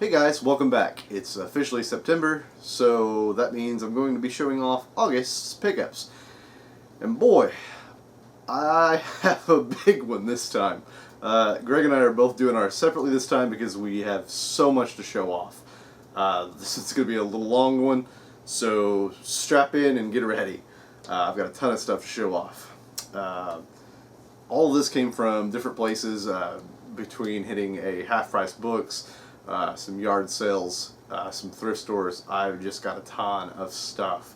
Hey guys, welcome back. It's officially September, so that means I'm going to be showing off August's pickups. And boy, I have a big one this time. Greg and I are both doing ours separately this time because we have so much to show off. This is going to be a little long one, so strap in and get ready. I've got a ton of stuff to show off. All of this came from different places, between hitting a half-price books, some yard sales, some thrift stores. I've just got a ton of stuff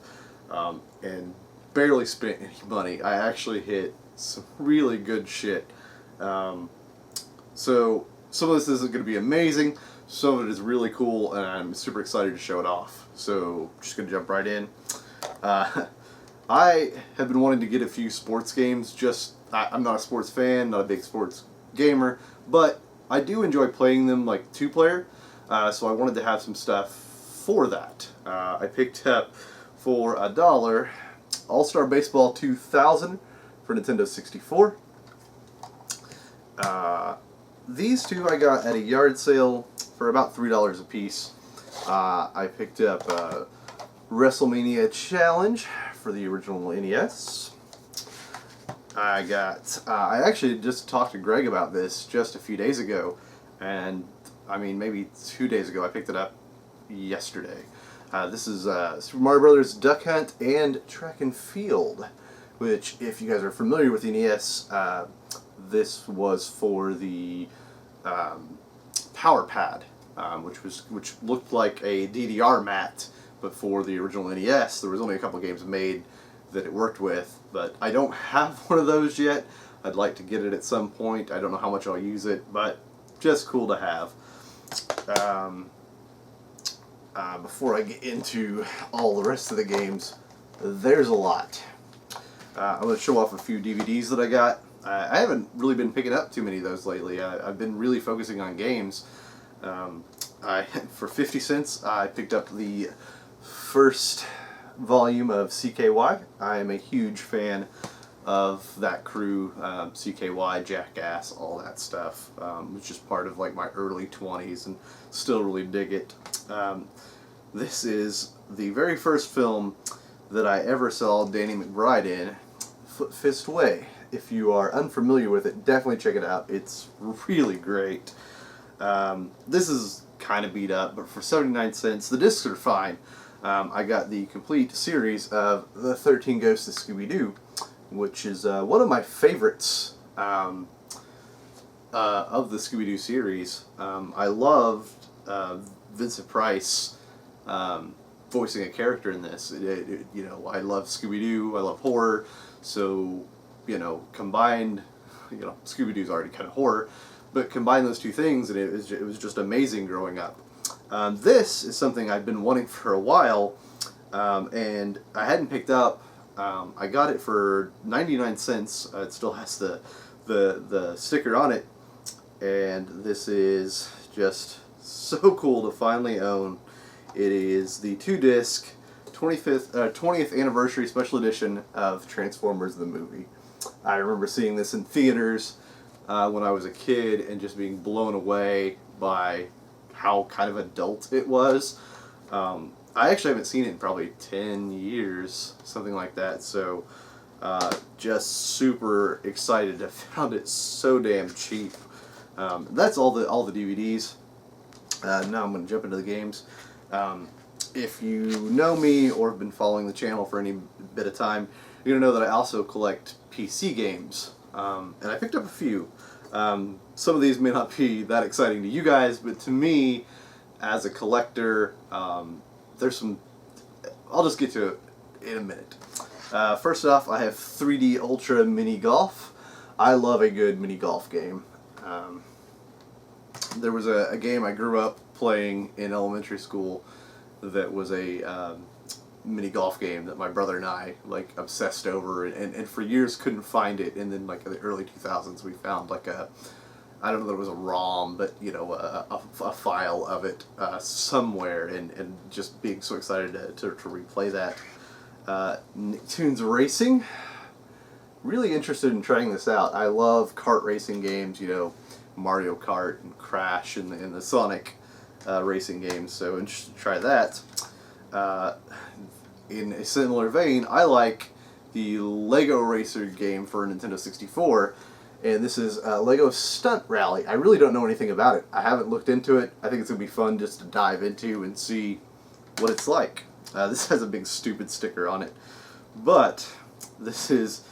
and barely spent any money. I actually hit some really good shit. So some of this isn't going to be amazing. Some of it is really cool, and I'm super excited to show it off. So just going to jump right in. I have been wanting to get a few sports games. I'm not a sports fan, not a big sports gamer, but I do enjoy playing them like two-player, so I wanted to have some stuff for that. I picked up for $1 All-Star Baseball 2000 for Nintendo 64. These two I got at a yard sale for about $3 a piece. I picked up WrestleMania Challenge for the original NES. I actually just talked to Greg about this just a few days ago, and I mean maybe 2 days ago. I picked it up yesterday. This is Super Mario Brothers Duck Hunt and Track and Field, which, if you guys are familiar with the NES, this was for the Power Pad, which looked like a DDR mat, but for the original NES. There was only a couple games made that it worked with, but I don't have one of those yet. I'd like to get it at some point. I don't know how much I'll use it, but just cool to have. Before I get into all the rest of the games, there's a lot. I'm going to show off a few DVDs that I got. I haven't really been picking up too many of those lately. I've been really focusing on games. For 50 cents, I picked up the first volume of CKY. I am a huge fan of that crew, CKY, Jackass, all that stuff. It's just part of like my early 20s and still really dig it. This is the very first film that I ever saw Danny McBride in, Foot Fist Way. If you are unfamiliar with it, definitely check it out. It's really great. This is kind of beat up, but for 79 cents, the discs are fine. I got the complete series of The 13 Ghosts of Scooby-Doo, which is one of my favorites of the Scooby-Doo series. I loved Vincent Price voicing a character in this. You know, I love Scooby-Doo, I love horror, so, you know, combined, Scooby-Doo's already kind of horror, but combine those two things, and it was just amazing growing up. This is something I've been wanting for a while, and I hadn't picked up. I got it for 99 cents. It still has the sticker on it, and this is just so cool to finally own. It is the 2-disc 20th anniversary special edition of Transformers the movie. I remember seeing this in theaters when I was a kid and just being blown away by how kind of adult it was. I actually haven't seen it in probably 10 years, something like that, so just super excited. I found it so damn cheap. That's all the DVDs. Now I'm going to jump into the games. If you know me or have been following the channel for any bit of time, you're going to know that I also collect PC games, and I picked up a few. Some of these may not be that exciting to you guys, but to me, as a collector, there's some. I'll just get to it in a minute. First off, I have 3D Ultra Mini Golf. I love a good mini golf game. There was a game I grew up playing in elementary school that was a mini golf game that my brother and I like obsessed over, and for years couldn't find it, and then like in the early 2000s we found like I don't know that it was a ROM, but you know, a file of it somewhere, and just being so excited to replay that. Nicktoons Racing, really interested in trying this out. I love kart racing games, you know, Mario Kart and Crash and the Sonic racing games, so interested to try that. In a similar vein, I like the Lego Racer game for Nintendo 64, and this is Lego Stunt Rally. I really don't know anything about it. I haven't looked into it. I think it's going to be fun just to dive into and see what it's like. This has a big stupid sticker on it, but this is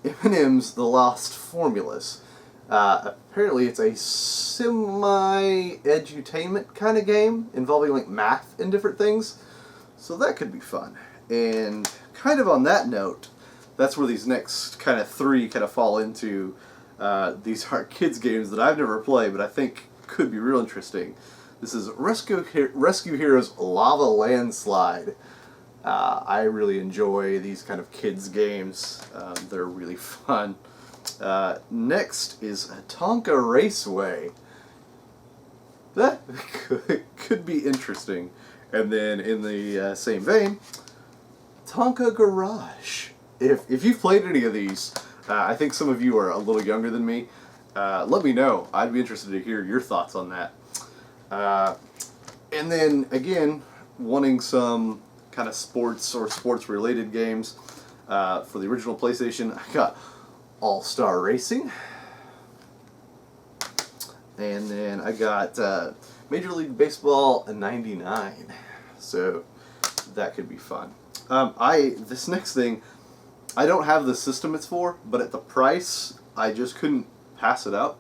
M&M's The Lost Formulas. Apparently it's a semi-edutainment kind of game involving like math and different things, so that could be fun. And kind of on that note, that's where these next kind of three kind of fall into. These are kids games that I've never played, but I think could be real interesting. This is Rescue Heroes Lava Landslide. I really enjoy these kind of kids games. They're really fun. Next is Tonka Raceway. That could be interesting. And then in the same vein, Tonka Garage. If you've played any of these, I think some of you are a little younger than me. Let me know. I'd be interested to hear your thoughts on that. And then again, wanting some kind of sports or sports-related games for the original PlayStation, I got All-Star Racing. And then I got Major League Baseball 99. So that could be fun. This next thing, I don't have the system it's for, but at the price, I just couldn't pass it up.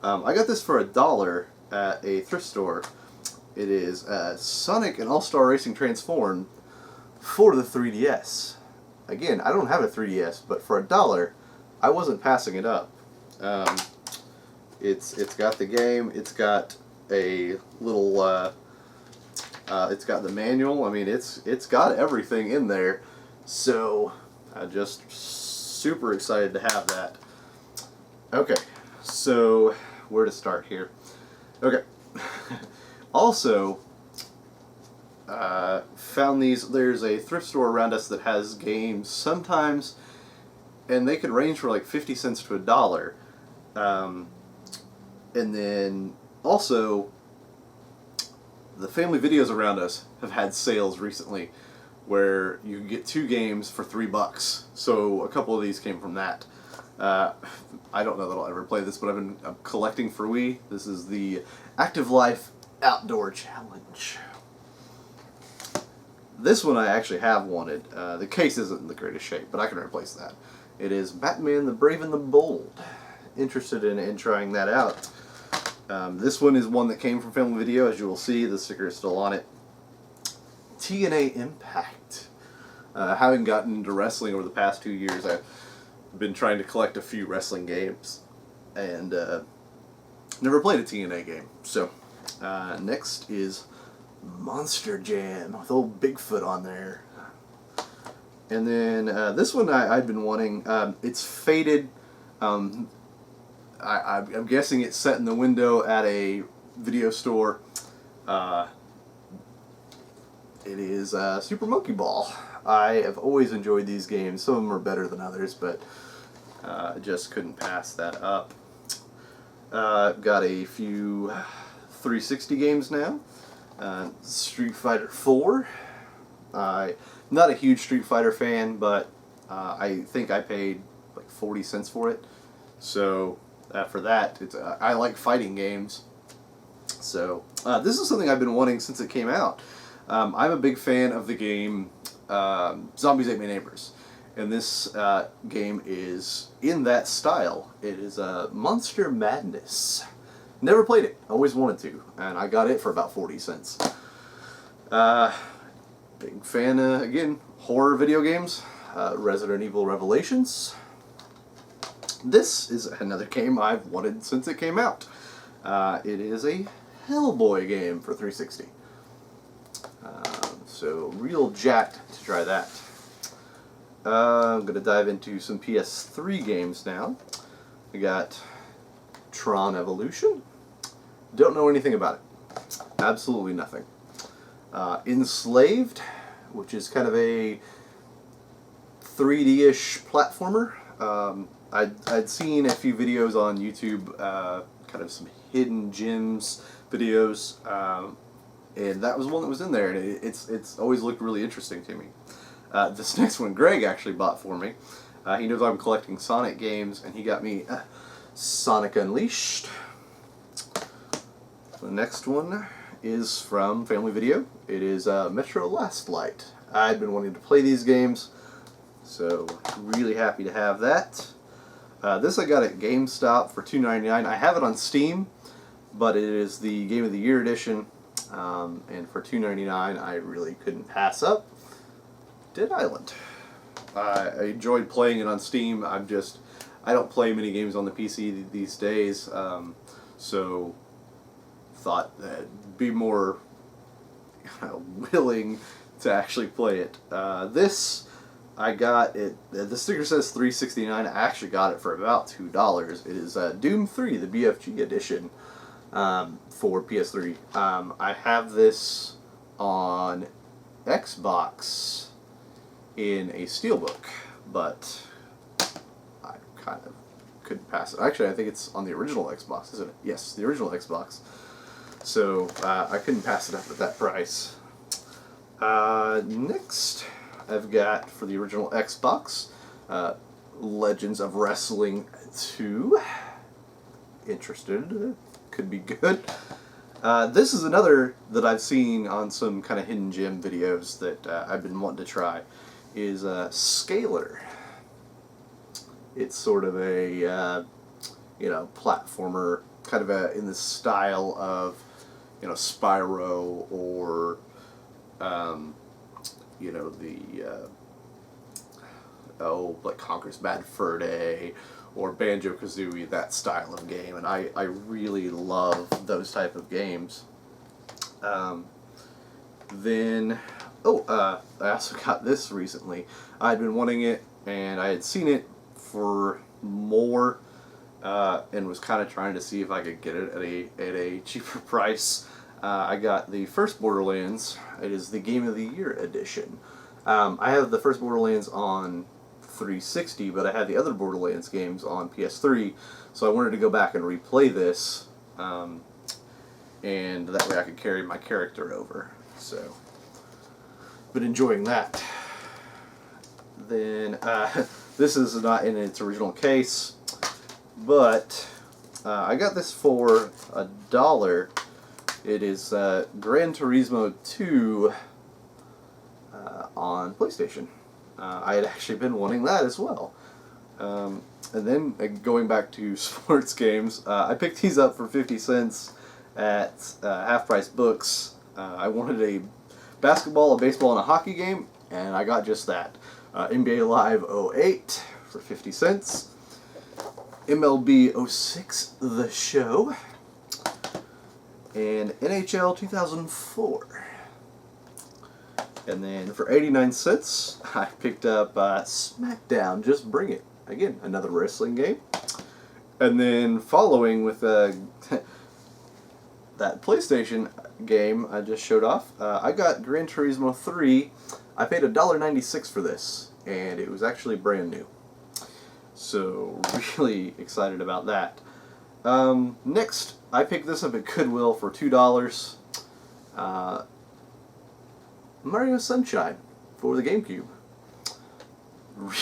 I got this for $1 at a thrift store. It is Sonic and All-Star Racing Transformed for the 3DS. Again, I don't have a 3DS, but for $1, I wasn't passing it up. It's got the game. It's got a little. It's got the manual. I mean, it's got everything in there. So I'm just super excited to have that. Okay, so where to start here? Okay. Also, found these. There's a thrift store around us that has games sometimes, and they could range for like 50 cents to $1. And then also, the family videos around us have had sales recently where you can get 2 games for $3. So a couple of these came from that. I don't know that I'll ever play this, but I'm collecting for Wii. This is the Active Life Outdoor Challenge. This one I actually have wanted. The case isn't in the greatest shape, but I can replace that. It is Batman the Brave and the Bold. Interested in trying that out. This one is one that came from Family Video. As you will see, the sticker is still on it. TNA Impact. Having gotten into wrestling over the past 2 years, I've been trying to collect a few wrestling games, and never played a TNA game. So, next is Monster Jam with old Bigfoot on there. And then this one I've been wanting. It's faded. I'm guessing it's set in the window at a video store. It is Super Monkey Ball. I have always enjoyed these games. Some of them are better than others, but just couldn't pass that up. Got a few 360 games now. Street Fighter 4. I'm not a huge Street Fighter fan, but I think I paid like 40 cents for it. So for that, I like fighting games. So this is something I've been wanting since it came out. I'm a big fan of the game Zombies Ate My Neighbors, and this game is in that style. It is Monster Madness. Never played it, always wanted to, and I got it for about 40 cents. Big fan, again, horror video games, Resident Evil Revelations. This is another game I've wanted since it came out. It is a Hellboy game for 360. So real jacked to try that. I'm going to dive into some PS3 games now. We got Tron Evolution. Don't know anything about it. Absolutely nothing. Enslaved, which is kind of a 3D-ish platformer. I'd seen a few videos on YouTube, kind of some hidden gems videos. and that was one that was in there, and it's always looked really interesting to me. This next one Greg actually bought for me. He knows I'm collecting Sonic games, and he got me Sonic Unleashed. The next one is from Family Video. It is Metro Last Light. I've been wanting to play these games, so really happy to have that. This I got at GameStop for $2.99. I have it on Steam, but it is the Game of the Year edition, and for $2.99 I really couldn't pass up Dead Island. I enjoyed playing it on Steam. I don't play many games on the PC these days, so thought that'd be more willing to actually play it. This I got it. The sticker says $3.69. I actually got it for about $2. It is Doom 3, the BFG edition, for PS3. I have this on Xbox in a steelbook, but I kind of couldn't pass it. Actually, I think it's on the original Xbox, isn't it? Yes, the original Xbox. So I couldn't pass it up at that price. Next, I've got for the original Xbox, Legends of Wrestling 2. Interested? Could be good. This is another that I've seen on some kind of hidden gem videos that I've been wanting to try. Is Scalar. It's sort of a platformer, kind of in the style of Spyro or like Conker's Bad Fur Day or Banjo-Kazooie, that style of game, and I really love those type of games. Then I also got this recently. I'd been wanting it, and I had seen it for more, and was kind of trying to see if I could get it at a cheaper price. I got the first Borderlands. It is the Game of the Year edition. I have the first Borderlands on 360, but I had the other Borderlands games on PS3, so I wanted to go back and replay this, and that way I could carry my character over. So, been enjoying that. Then this is not in its original case, but I got this for $1. It is Gran Turismo 2 on PlayStation. I had actually been wanting that as well. And then going back to sports games, I picked these up for 50 cents at Half Price Books. I wanted a basketball, a baseball, and a hockey game, and I got just that. NBA Live 08 for 50 cents. MLB 06 The Show. And NHL 2004. And then for 89 cents, I picked up SmackDown, Just Bring It. Again, another wrestling game. And then following with that PlayStation game I just showed off, I got Gran Turismo 3. I paid $1.96 for this, and it was actually brand new. So, really excited about that. Next, I picked this up at Goodwill for $2. Mario Sunshine for the GameCube.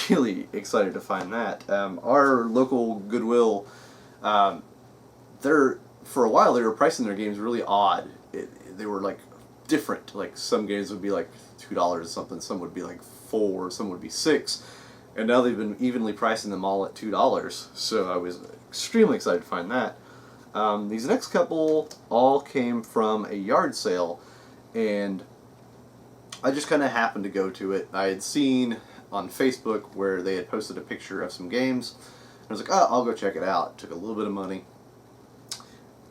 Really excited to find that. Our local Goodwill, for a while they were pricing their games really odd. They were like different. Like some games would be like $2 or something, some would be like $4, some would be $6. And now they've been evenly pricing them all at $2. So I was extremely excited to find that. These next couple all came from a yard sale, and I just kind of happened to go to it. I had seen on Facebook where they had posted a picture of some games. I was like, oh, I'll go check it out. It took a little bit of money.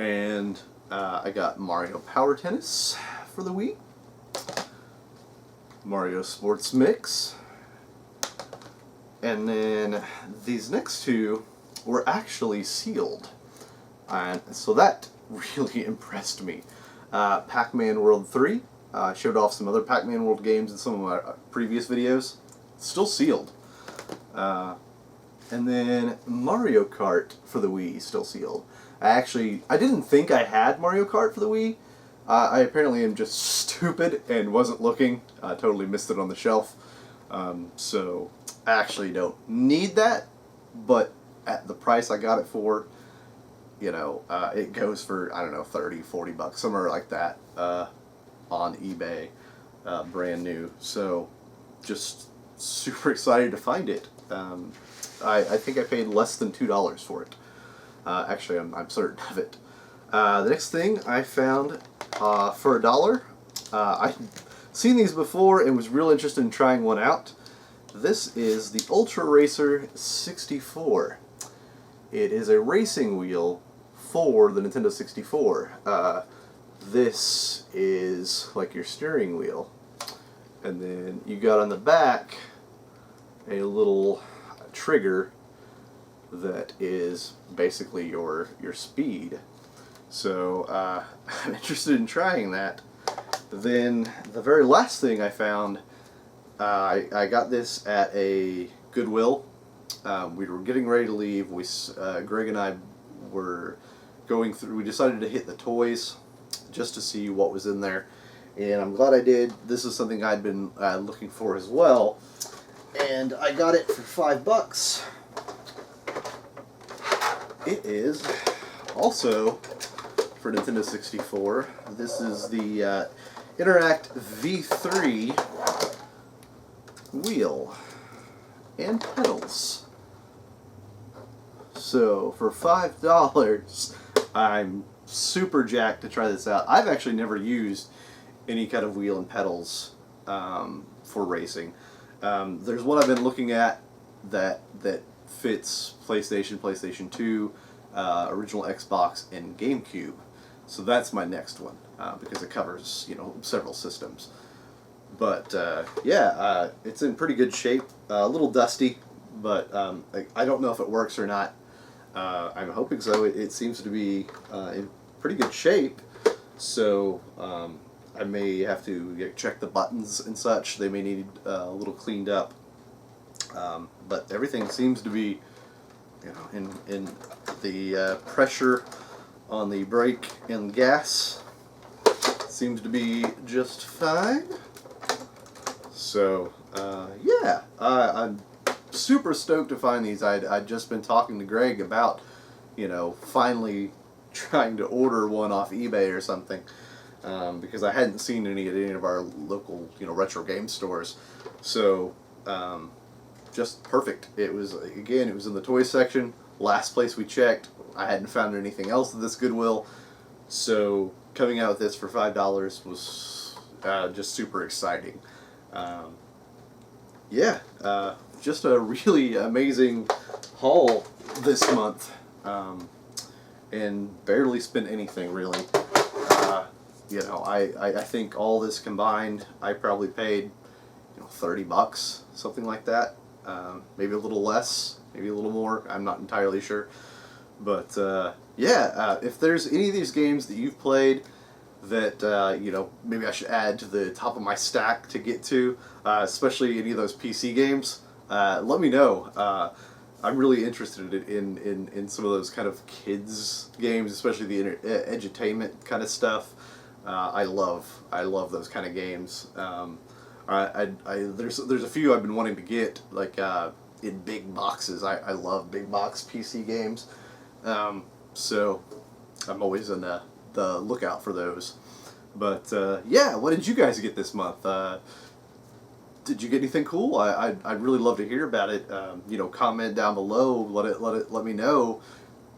And I got Mario Power Tennis for the Wii. Mario Sports Mix. And then these next two were actually sealed. And so that really impressed me. Pac-Man World 3. Showed off some other Pac-Man World games in some of my previous videos. Still sealed. And then Mario Kart for the Wii, still sealed. I didn't think I had Mario Kart for the Wii, I apparently am just stupid and wasn't looking. I totally missed it on the shelf. So I actually don't need that, but at the price I got it for, it goes for, I don't know, 30, 40 bucks, somewhere like that, on eBay, brand new. So just super excited to find it. I think I paid less than $2 for it. Actually, I'm certain of it. The next thing I found for $1. I'd seen these before and was real interested in trying one out. This is the Ultra Racer 64. It is a racing wheel for the Nintendo 64. This is like your steering wheel. And then you got on the back a little trigger that is basically your speed. So I'm interested in trying that. Then the very last thing I found, I got this at a Goodwill. We were getting ready to leave. Greg and I were going through. We decided to hit the toys just to see what was in there, and I'm glad I did. This is something I'd been looking for as well, and I got it for $5. It is also for Nintendo 64. This is the Interact V3 wheel and pedals. So for $5, I'm super jacked to try this out. I've actually never used any kind of wheel and pedals for racing. There's one I've been looking at that fits PlayStation 2, original Xbox, and GameCube. So that's my next one because it covers several systems. But yeah, it's in pretty good shape. A little dusty, but I don't know if it works or not. I'm hoping so. It seems to be in pretty good shape. So I may have to check the buttons and such. They may need a little cleaned up. But everything seems to be, in the pressure on the brake and gas seems to be just fine. So yeah, I'm super stoked to find these. I'd just been talking to Greg about, finally trying to order one off eBay or something, because I hadn't seen any at any of our local, retro game stores. So just perfect. It was in the toy section. Last place we checked, I hadn't found anything else at this Goodwill. So coming out with this for $5 was just super exciting. Yeah, just a really amazing haul this month, and barely spent anything really. I think all this combined, I probably paid, $30, something like that. Maybe a little less, maybe a little more. I'm not entirely sure, but yeah. If there's any of these games that you've played that maybe I should add to the top of my stack to get to, especially any of those PC games, let me know. I'm really interested in some of those kind of kids games, especially the edutainment kind of stuff. I love those kind of games. There's a few I've been wanting to get, like in big boxes. I love big box PC games, so I'm always on the lookout for those. But yeah, what did you guys get this month? Did you get anything cool? I'd really love to hear about it. Comment down below. Let me know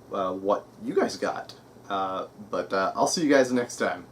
what you guys got. But I'll see you guys next time.